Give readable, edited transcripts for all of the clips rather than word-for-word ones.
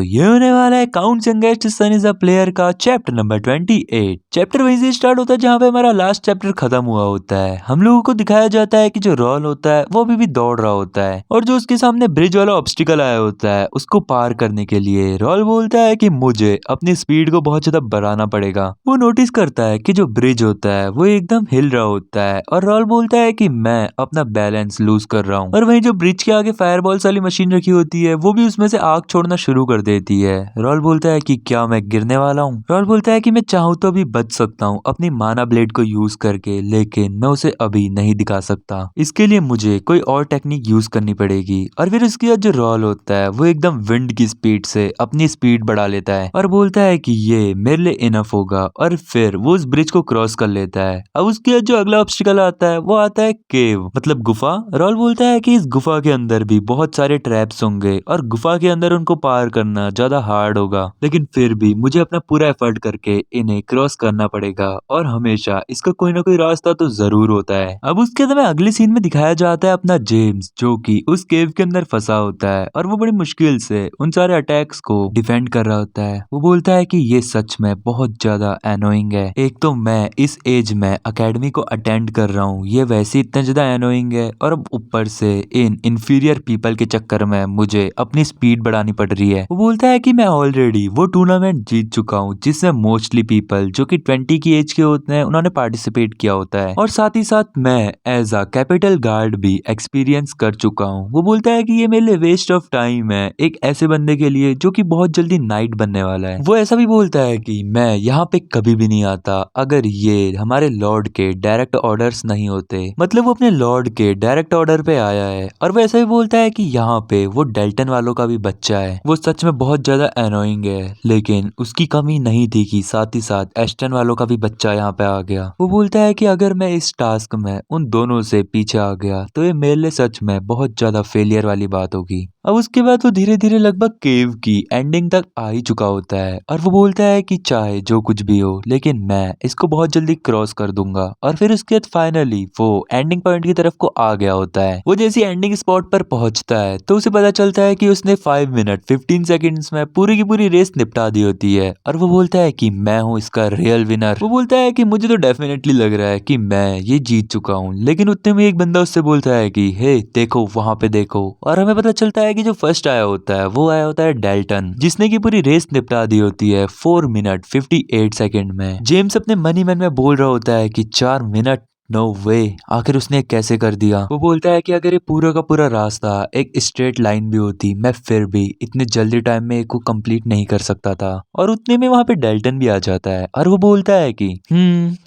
ये होने वाला है counts youngest son is a player का चैप्टर नंबर 28। चैप्टर वहीं से स्टार्ट होता है जहाँ पे हमारा लास्ट चैप्टर खत्म हुआ होता है। हम लोगों को दिखाया जाता है कि जो रॉल होता है वो अभी भी दौड़ रहा होता है और जो उसके सामने ब्रिज वाला ऑब्स्टिकल आया होता है उसको पार करने के लिए रॉल बोलता है कि मुझे अपनी स्पीड को बहुत ज्यादा बढ़ाना पड़ेगा। वो नोटिस करता है कि जो ब्रिज होता है वो एकदम हिल रहा होता है और रॉल बोलता है कि मैं अपना बैलेंस लूज कर रहा हूँ। और वहीं जो ब्रिज के आगे फायरबॉल्स वाली मशीन रखी होती है वो भी उसमें से आग छोड़ना शुरू कर देती है। रॉल बोलता है कि क्या मैं गिरने वाला हूँ। रॉल बोलता है कि मैं चाहूँ तो अभी बच सकता हूँ अपनी माना ब्लेड को यूज करके, लेकिन मैं उसे अभी नहीं दिखा सकता। इसके लिए मुझे कोई और टेक्निक यूज करनी पड़ेगी। और फिर उसके बाद जो रॉल होता है वो एकदम विंड की स्पीड से अपनी स्पीड बढ़ा लेता है और बोलता है कि ये मेरे लिए इनफ होगा और फिर वो उस ब्रिज को क्रॉस कर लेता है। अब उसके बाद जो अगला ऑब्स्टिकल आता है वो आता है केव, मतलब गुफा। रॉल बोलता है कि इस गुफा के अंदर भी बहुत सारे ट्रैप्स होंगे और गुफा के अंदर उनको पार करना ज्यादा हार्ड होगा, लेकिन फिर भी मुझे अपना पूरा एफर्ट करके इन्हें क्रॉस करना पड़ेगा और हमेशा इसका कोई ना कोई रास्ता तो जरूर होता है। अब उसके बाद अगले सीन में दिखाया जाता है अपना जेम्स जो कि उस केव के अंदर फंसा होता है और वो बड़ी मुश्किल से उन सारे अटैक्स को डिफेंड कर रहा होता है। वो बोलता है कि ये सच में बहुत ज्यादा एनोइंग है। एक तो मैं इस एज में अकेडमी को अटेंड कर रहा हूँ, ये वैसे इतना ज्यादा एनोइंग है और अब ऊपर से इन इंफीरियर पीपल के चक्कर में मुझे अपनी स्पीड बढ़ानी पड़ रही है। वो बोलता है कि मैं ऑलरेडी वो टूर्नामेंट जीत चुका हूँ जिसमें मोस्टली पीपल जो कि 20 की एज के होते हैं उन्होंने पार्टिसिपेट किया होता है और साथ ही साथ मैं एज अ कैपिटल गार्ड भी एक्सपीरियंस कर चुका हूँ। वो बोलता है कि ये मेरे लिए वेस्ट ऑफ टाइम है एक ऐसे बंदे के लिए जो कि बहुत जल्दी नाइट बनने वाला है। वो ऐसा भी बोलता है कि मैं यहाँ पे कभी भी नहीं आता अगर ये हमारे लॉर्ड के डायरेक्ट ऑर्डर्स नहीं होते। मतलब वो अपने लॉर्ड के डायरेक्ट ऑर्डर पे आया है। और वो ऐसा भी बोलता है कि यहाँ पे वो डेल्टन वालों का भी बच्चा है। वो सच में बहुत ज्यादा एनोइंग है, लेकिन उसकी कमी नहीं थी कि साथ ही साथ एस्टन वालों का भी बच्चा यहाँ पे आ गया। वो बोलता है कि अगर मैं इस टास्क में उन दोनों से पीछे आ गया तो ये मेरे लिए सच में बहुत ज्यादा फेलियर वाली बात होगी। अब उसके बाद वो धीरे धीरे लगभग केव की एंडिंग तक आ ही चुका होता है और वो बोलता है कि चाहे जो कुछ भी हो लेकिन मैं इसको बहुत जल्दी क्रॉस कर दूंगा। और फिर उसके बाद फाइनली वो एंडिंग पॉइंट की तरफ को आ गया होता है। वो जैसे एंडिंग स्पॉट पर पहुंचता है तो उसे पता चलता है कि उसने 5 मिनट 15 सेकंड्स में पूरी की पूरी रेस निपटा दी होती है और वो बोलता है कि मैं हूँ इसका रियल विनर। वो बोलता है कि मुझे तो डेफिनेटली लग रहा है कि मैं ये जीत चुका हूँ, लेकिन उतने में एक बंदा उससे बोलता है कि हे देखो वहां पे देखो। और हमें पता चलता है कि जो फर्स्ट आया होता है वो आया होता है डेल्टन, जिसने की पूरी रेस निपटा दी होती है 4 मिनट 58 सेकंड में। जेम्स अपने मनी मैन में बोल रहा होता है कि 4 मिनट, नो वे, आखिर उसने कैसे कर दिया। वो बोलता है कि अगर ये पूरा का पूरा रास्ता एक स्ट्रेट लाइन भी होती मैं फिर भी इतने जल्दी टाइम में को कंप्लीट नहीं कर सकता था। और उतने में वहां पे डेल्टन भी आ जाता है और वो बोलता है कि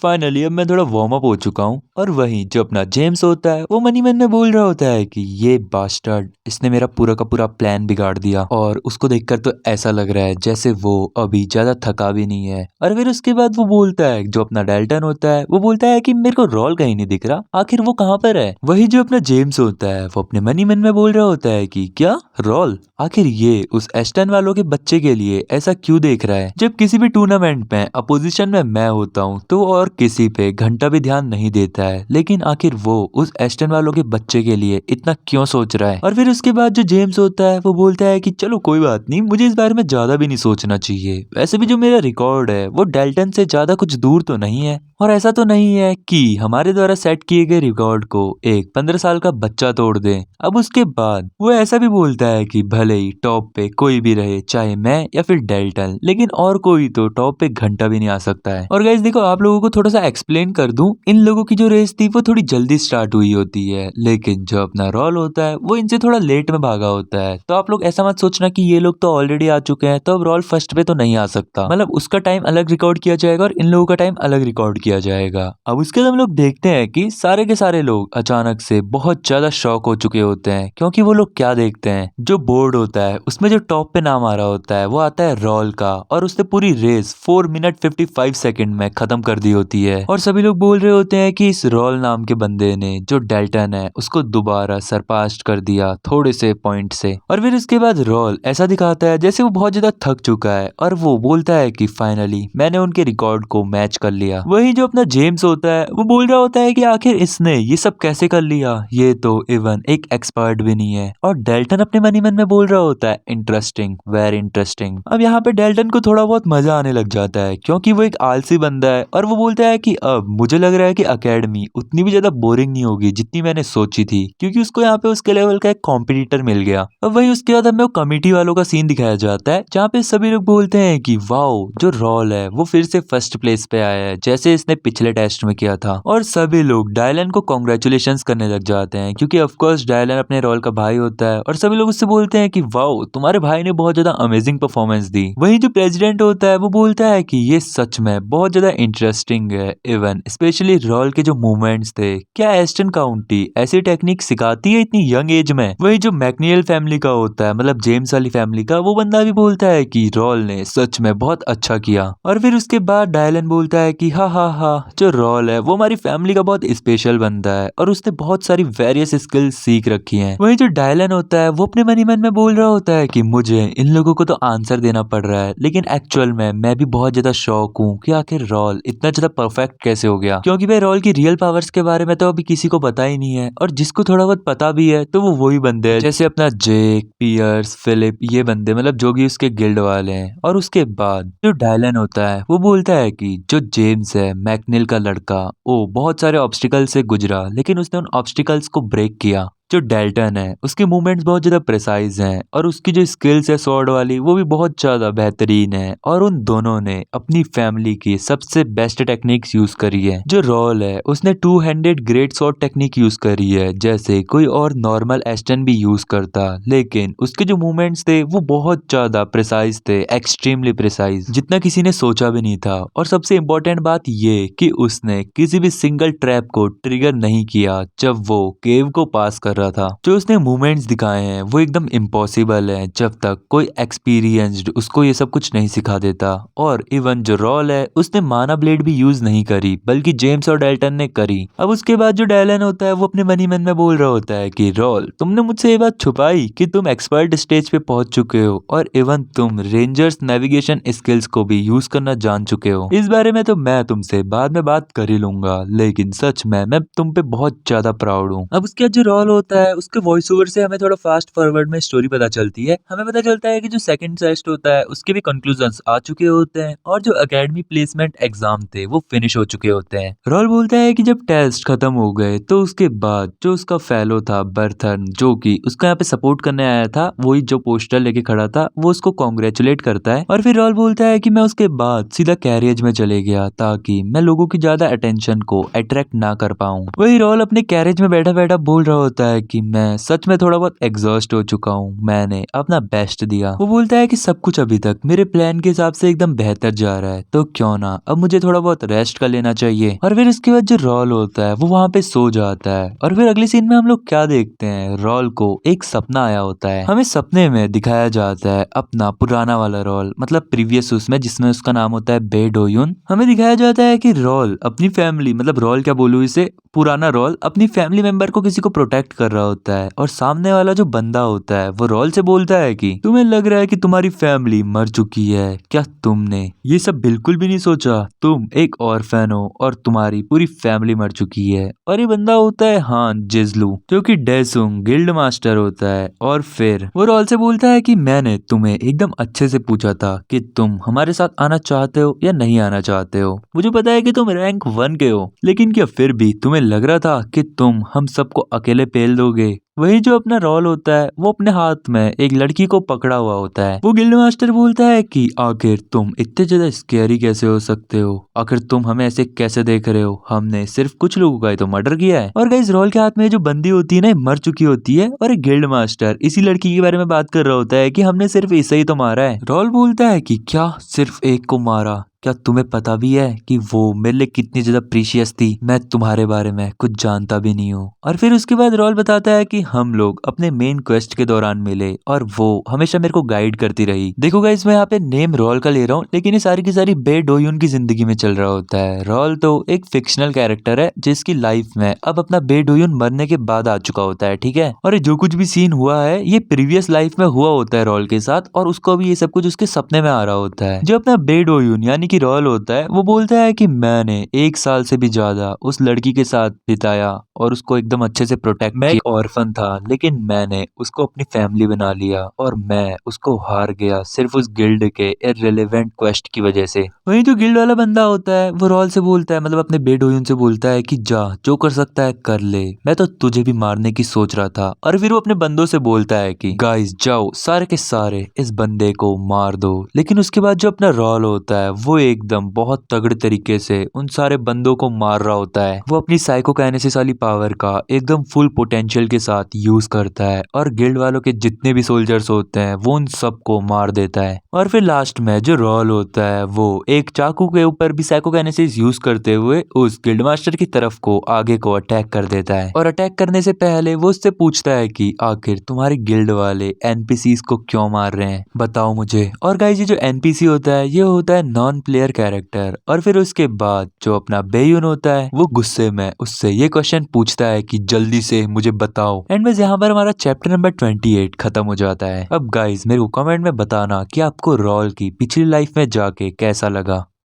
फाइनली अब मैं थोड़ा वार्म अप हो चुका हूँ। और वहीं जो अपना जेम्स होता है वो मनी मैन में बोल रहा होता है कि ये बास्टर्ड, इसने मेरा पूरा का पूरा प्लान बिगाड़ दिया। और उसको देखकर तो ऐसा लग रहा है जैसे वो अभी ज्यादा थका भी नहीं है। और फिर उसके बाद वो बोलता है, जो अपना डेल्टन होता है वो बोलता है कि मेरे को रॉल कहीं नहीं दिख रहा, आखिर वो कहाँ पर है। वही जो अपना जेम्स होता है वो अपने मनी मन में बोल रहा होता है कि क्या रॉल, आखिर ये उस एस्टन वालों के बच्चे के लिए ऐसा क्यों देख रहा है। जब किसी भी टूर्नामेंट में अपोजिशन में मैं होता हूँ तो और किसी पे घंटा भी ध्यान नहीं देता है, लेकिन आखिर वो उस एस्टन वालों के बच्चे के लिए इतना क्यों सोच रहा है। और फिर उसके बाद जो जेम्स होता है वो बोलता है कि चलो कोई बात नहीं, मुझे इस बारे में ज्यादा भी नहीं सोचना चाहिए। वैसे भी जो मेरा रिकॉर्ड है वो डेल्टन से ज्यादा कुछ दूर तो नहीं है और ऐसा तो नहीं है कि हमारे द्वारा सेट किए गए रिकॉर्ड को एक 15 साल का बच्चा तोड़ दे। अब उसके बाद वो ऐसा भी बोलता है कि भले ही टॉप पे कोई भी रहे, चाहे मैं या फिर डेल्टन, लेकिन और कोई तो टॉप पे घंटा भी नहीं आ सकता है। और गाइस देखो, आप लोगों को थोड़ा सा एक्सप्लेन कर दूं, इन लोगों की जो रेस थी वो थोड़ी जल्दी स्टार्ट हुई होती है, लेकिन जो अपना रॉल होता है वो इनसे थोड़ा लेट में भागा होता है। तो आप लोग ऐसा मत सोचना कि ये लोग तो ऑलरेडी आ चुके हैं तो अब रॉल फर्स्ट पे तो नहीं आ सकता। मतलब उसका टाइम अलग रिकॉर्ड किया जाएगा और इन लोगों का टाइम अलग रिकॉर्ड किया जाएगा। अब उसके बाद हम लोग देखते हैं कि सारे के सारे लोग अचानक से बहुत ज्यादा शॉक हो चुके होते हैं, क्योंकि वो लोग क्या देखते हैं, जो बोर्ड होता है उसमें जो टॉप पे नाम आ रहा होता है वो आता है रॉल का और उसने पूरी रेस 4 मिनट 55 सेकंड में खत्म कर दी होती है। और सभी लोग बोल रहे होते हैं कि इस रॉल नाम के बंदे ने जो डेल्टन है उसको दोबारा सरपास्ट कर दिया थोड़े से पॉइंट से। और फिर उसके बाद रॉल ऐसा दिखाता है जैसे वो बहुत ज्यादा थक चुका है और वो बोलता है कि फाइनली मैंने उनके रिकॉर्ड को मैच कर लिया। वही जो अपना जेम्स होता है वो बोल रहा रहा होता है कि आखिर इसने ये सब कैसे कर लिया, ये तो इवन एक एक्सपर्ट भी नहीं है। और डेल्टन अपने मन ही मन में बोल रहा होता है इंटरेस्टिंग, वेरी इंटरेस्टिंग। अब यहाँ पे डेल्टन को थोड़ा बहुत मजा आने लग जाता है क्योंकि वो एक आलसी बंदा है और वो बोलता है कि अब मुझे लग रहा है कि एकेडमी उतनी भी ज्यादा बोरिंग नहीं होगी जितनी मैंने सोची थी, क्योंकि उसको यहाँ पे उसके लेवल का एक कॉम्पिटिटर मिल गया। अब वही उसके बाद हमें कमेटी वालों का सीन दिखाया जाता है जहाँ पे सभी लोग बोलते हैं कि वाओ, जो रॉल है वो फिर से फर्स्ट प्लेस पे आया है जैसे इसने पिछले टेस्ट में किया था। और सभी लोग डायलन को कॉन्ग्रेचुलेशंस करने लग जाते हैं क्योंकि ऑफ कोर्स डायलन अपने रोल का भाई होता है और सभी लोग उससे बोलते हैं कि वाओ, तुम्हारे भाई ने बहुत ज्यादा अमेजिंग परफॉर्मेंस दी। वहीं जो प्रेसिडेंट होता है वो बोलता है कि ये सच में बहुत ज्यादा इंटरेस्टिंग है, इवन स्पेशली रोल के जो मूवमेंट्स थे। क्या एस्टन काउंटी ऐसी टेक्निक सिखाती है इतनी यंग एज में? वही जो मैकनियल फैमिली का होता है, मतलब जेम्स वाली फैमिली का, वो बंदा भी बोलता है कि रोल ने सच में बहुत अच्छा किया। और फिर उसके बाद डायलन बोलता है कि हाँ, जो रोल है वो हमारी फैमिली का बहुत स्पेशल बंदा है और उसने बहुत सारी वेरियस स्किल्स सीख रखी हैं। वहीं जो डायलन होता है वो अपने मन ही मन में बोल रहा होता है कि मुझे इन लोगों को तो आंसर देना पड़ रहा है, लेकिन एक्चुअल में मैं भी बहुत ज्यादा शौक हूँ कि आखिर रोल इतना ज्यादा परफेक्ट कैसे हो गया, क्योंकि भाई रोल की रियल पावर्स के बारे में तो अभी किसी को पता ही नहीं है और जिसको थोड़ा बहुत पता भी है तो वो वही बंदे हैं जैसे अपना जेक, पियर्स, फिलिप, ये बंदे मतलब जो भी उसके गिल्ड वाले हैं। और उसके बाद जो डायलन होता है वो बोलता है कि जो जेम्स है, मैकनिल का लड़का, वो बहुत सारे ऑब्स्टिकल से गुजरा लेकिन उसने उन ऑब्स्टिकल्स को ब्रेक किया। जो डेल्टन है उसके मूवमेंट्स बहुत ज्यादा प्रिसाइज हैं और उसकी जो स्किल्स है स्वॉर्ड वाली वो भी बहुत ज्यादा बेहतरीन है और उन दोनों ने अपनी फैमिली की सबसे बेस्ट टेक्निक्स यूज करी है। जो रोल है उसने 2-हैंडेड ग्रेट स्वॉर्ड टेक्निक यूज करी है जैसे कोई और नॉर्मल एस्टन भी यूज करता, लेकिन उसके जो मूवमेंट्स थे वो बहुत ज्यादा प्रिसाइज थे, एक्सट्रीमली प्रिसाइज, जितना किसी ने सोचा भी नहीं था। और सबसे इम्पोर्टेंट बात ये कि उसने किसी भी सिंगल ट्रैप को ट्रिगर नहीं किया जब वो केव को पास कर रहा था। जो उसने मूवमेंट्स दिखाए हैं वो एकदम इम्पॉसिबल है जब तक कोई एक्सपीरियंस्ड उसको ये सब कुछ नहीं सिखा देता। और इवन जो रोल है उसने माना ब्लेड भी यूज नहीं करी बल्कि जेम्स और डेल्टन ने करी। अब उसके बाद जो डायलन होता है वो अपने मन ही मन में बोल रहा होता है कि रोल, तुमने मुझसे ये बात छुपाई कि तुम एक्सपर्ट स्टेज पे पहुंच चुके हो और इवन तुम रेंजर्स नेविगेशन स्किल्स को भी यूज करना जान चुके हो। इस बारे में तो मैं तुमसे बाद में बात कर ही लूंगा, लेकिन सच में मैं तुम पे बहुत ज्यादा प्राउड हूँ। अब उसके बाद जो रोल होता है उसके वॉइस ओवर से हमें थोड़ा फास्ट फॉरवर्ड में स्टोरी पता चलती है। हमें पता चलता है कि जो सेकंड टेस्ट होता है उसके भी कंक्लूजन्स आ चुके होते हैं और जो एकेडमी प्लेसमेंट एग्जाम थे वो फिनिश हो चुके होते हैं। रोल बोलता है कि जब टेस्ट खत्म हो गए तो उसके बाद जो उसका फेलो था बर्थन, जो कि उसका यहाँ पे सपोर्ट करने आया था, वही जो पोस्टर लेके खड़ा था, वो उसको कॉन्ग्रेचुलेट करता है। और फिर रोल बोलता है कि मैं उसके बाद सीधा कैरियज में चले गया ताकि मैं लोगों की ज्यादा अटेंशन को अट्रैक्ट ना कर पाऊं। वही रोल अपने कैरियज में बैठा बैठा बोल रहा होता है कि मैं सच में थोड़ा बहुत एग्जॉस्ट हो चुका हूँ, मैंने अपना बेस्ट दिया। वो बोलता है कि सब कुछ अभी तक मेरे प्लान के हिसाब से एकदम बेहतर जा रहा है, तो क्यों ना अब मुझे थोड़ा बहुत रेस्ट कर लेना चाहिए। और फिर इसके बाद जो रोल होता है वो वहाँ पे सो जाता है। और फिर अगले सीन में हम लोग क्या देखते हैं, रोल को एक सपना आया होता है। हमें सपने में दिखाया जाता है अपना पुराना वाला रोल, मतलब प्रीवियस उसमें, जिसमें उसका नाम होता है बे डोयुन। हमें दिखाया जाता है कि रोल अपनी फैमिली, मतलब रोल क्या बोलूं इसे, पुराना रोल अपनी फैमिली मेंबर को किसी को प्रोटेक्ट कर रहा होता है और सामने वाला जो बंदा होता है वो रोल से बोलता है कि तुम्हें लग रहा है कि तुम्हारी फैमिली मर चुकी है, क्या तुमने ये सब बिल्कुल भी नहीं सोचा? तुम एक ऑर्फन हो और तुम्हारी पूरी फैमिली मर चुकी है। और ये बंदा होता है हान जिजलू, जो कि डेसुंग गिल्ड मास्टर होता है। और फिर वो रोल से बोलता है कि मैंने तुम्हें एकदम अच्छे से पूछा था कि तुम हमारे साथ आना चाहते हो या नहीं आना चाहते हो। मुझे पता है कि तुम रैंक 1 के हो, लेकिन क्या फिर भी तुम्हें लग रहा था कि तुम हम सबको अकेले पेल दोगे? वही जो अपना रोल होता है वो अपने हाथ में एक लड़की को पकड़ा हुआ होता है। वो गिल्ड मास्टर बोलता है कि आखिर तुम इतने ज्यादा स्कैरी कैसे हो सकते हो, आखिर तुम हमें ऐसे कैसे देख रहे हो, हमने सिर्फ कुछ लोगों का ही तो मर्डर किया है। और गाइस रोल के हाथ में जो बंदी होती है ना, मर चुकी होती है और एक गिल्ड मास्टर इसी लड़की के बारे में बात कर रहा होता है कि हमने सिर्फ इसे ही तो मारा है। रोल बोलता है कि क्या सिर्फ एक को मारा? क्या तुम्हें पता भी है कि वो मेरे लिए कितनी ज्यादा प्रीशियस थी? मैं तुम्हारे बारे में कुछ जानता भी नहीं हूँ। और फिर उसके बाद रोल बताता है कि हम लोग अपने मेन क्वेस्ट के दौरान मिले और वो हमेशा मेरे को गाइड करती रही। देखो गाइस, मैं यहाँ पे नेम रॉल का ले रहा हूँ, लेकिन ये सारी की सारी बे डोयुन की जिंदगी में चल रहा होता है। रॉल तो एक फिक्शनल कैरेक्टर है जिसकी लाइफ में अब अपना बे डोयुन मरने के बाद आ चुका होता है, ठीक है। और ये जो कुछ भी सीन हुआ है ये प्रीवियस लाइफ में हुआ होता है रॉल के साथ, और उसको भी ये सब कुछ उसके सपने में आ रहा होता है। जो अपना बे डोयुन यानी कि रॉल होता है वो बोलता है कि मैंने 1 साल से भी ज्यादा उस लड़की के साथ बिताया और उसको एकदम अच्छे से प्रोटेक्ट किया। मैं एक ऑर्फन था लेकिन मैंने उसको अपनी फैमिली बना लिया और मैं उसको हार गया सिर्फ उस गिल्ड के इररिलेवेंट क्वेस्ट की वजह से। वहीं जो गिल्ड वाला बंदा होता है वो रॉल से बोलता है, मतलब अपने बे डोयुन से बोलता है कि जा जो कर सकता है कर ले, मैं तो तुझे भी मारने की सोच रहा था। और फिर वो अपने बंदों से बोलता है कि गाइस जाओ सारे के सारे इस बंदे को मार दो। लेकिन उसके बाद जो अपना रॉल होता है वो एकदम बहुत तगड़े तरीके से उन सारे बंदों को मार रहा होता है। वो अपनी साइकोकाइनेसिस वाली पावर का एकदम फुल पोटेंशियल के साथ यूज करता है और गिल्ड वालों के जितने भी सोल्जर्स होते हैं वो उन सबको मार देता है। और फिर लास्ट में जो रॉल होता है वो एक चाकू के ऊपर भी साइकोकाइनेसिस यूज करते हुए उस गिल्ड मास्टर की तरफ को आगे को अटैक कर देता है। और अटैक करने से पहले वो उससे पूछता है कि आखिर तुम्हारे गिल्ड वाले एनपीसीज को क्यों मार रहे हैं, बताओ मुझे। और गाइस ये जो एनपीसी होता है ये होता है नॉन प्लेयर कैरेक्टर। और फिर उसके बाद जो अपना बेयुन होता है वो गुस्से में उससे ये क्वेश्चन पूछता है कि जल्दी से मुझे बताओ। एंड बस यहाँ पर हमारा चैप्टर नंबर 28 खत्म हो जाता है। अब गाइस मेरे को कमेंट में बताना कि आपको रॉल की पिछली लाइफ में जाके कैसा लगा।